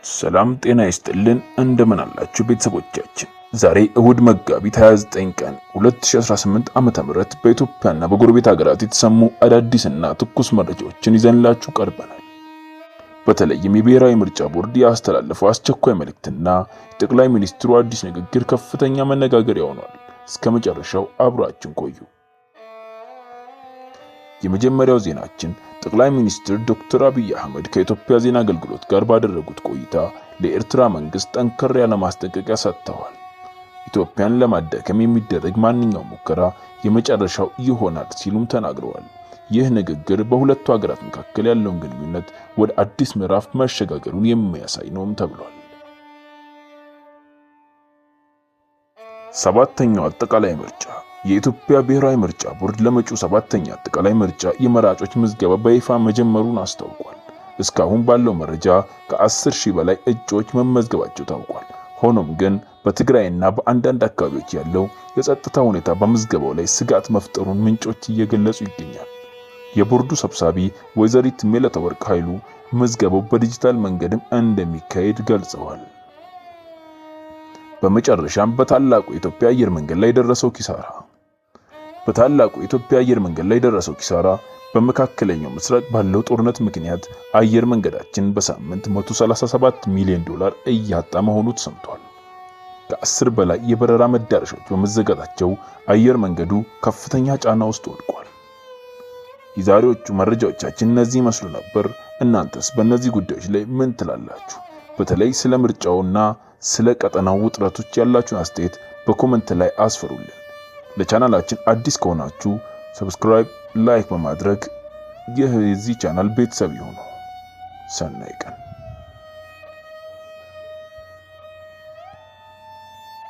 ሰላም ጤና ይስጥልን እንደምን አላችሁ ቤተሰቦቻችን። ዛሬ እሁድ መጋቢት 29 ቀን 2018 ዓመተ ምህረት በኢትዮጵያና በጎረቤት ሀገራት የተሰሙ አዳዲስና ትኩስ መረጃዎችን ይዘንላችሁ ቀርበናል። በተለይም የብሔራዊ ምርጫ ቦርድ ያስተላለፈው አስቸኳይ መልእክትና ጠቅላይ ሚኒስትሩ አዲስ ንግግር ከፍተኛ መነጋገሪያ ሆኗል። እስከ መጨረሻው አብራችን ቆዩ። የመጀመሪያው ዜናችን ጠቅላይ ሚኒስትር ዶክተር አብይ አህመድ ከኢትዮጵያ ዜና አገልግሎት ጋር ባደረጉት ቆይታ ለኤርትራ መንግስት ጠንከር ያለ ማስጠንቀቂያ ሰጥተዋል። ኢትዮጵያን ለማዳከም የሚደረግ ማንኛውም ሙከራ የመጨረሻው ይሆናል ሲሉም ተናግረዋል። ይህ ንግግር በሁለቱ ሀገራት መካከል ያለውን ግንኙነት ወደ አዲስ ምዕራፍ መሸጋገሩን የሚያሳይ ነውም ተብሏል። ሰባተኛው አጠቃላይ ምርጫ የኢትዮጵያ ብሔራዊ ምርጫ ቦርድ ለመጪው ሰባተኛ አጠቃላይ ምርጫ የመራጮች ምዝገባ በይፋ መጀመሩን አስታውቋል። እስካሁን ባለው መረጃ ከ10,000 በላይ እጩዎች መመዝገባቸው ታውቋል። ሆኖም ግን በትግራይና በአንዳንድ አካባቢዎች ያለው የጸጥታ ሁኔታ በምዝገባው ላይ ስጋት መፍጠሩን ምንጮች እየገለጹ ይገኛል። የቦርዱ ሰብሳቢ ወይዘሪት ሜለተወርቅ ኃይሉ ምዝገባው በዲጂታል መንገድም እንደሚካሄድ ገልጸዋል። በመጨረሻም በታላቁ የኢትዮጵያ አየር መንገድ ላይ ደረሰው ኪሳራ በመካከለኛው ምስራቅ ባለው ጦርነት ምክንያት አየር መንገዳችን በሳምንት $137 ሚሊዮን እያጣ መሆኑ ተሰምቷል። ከ10 በላይ የበረራ መዳረሻዎች በመዘጋታቸው አየር መንገዱ ከፍተኛ ጫና ውስጥ ወድቋል። የዛሬዎቹ መረጃዎቻችን እነዚህ ይመስሉ ነበር። እናንተስ በእነዚህ ጉዳዮች ላይ ምን ትላላችሁ? በተለይ ስለ ምርጫውና ስለ ቀጠናው ውጥረቶች ያላችሁን አስተያየት በኮሜንት ላይ አስፍሩልን። ለቻናላችን አዲስ ከሆናችሁ ሰብስክራይብ፣ ላይክ በማድረግ የዚህ ቻናል ቤተሰብ ይሁኑ። ሰናይ ቀን።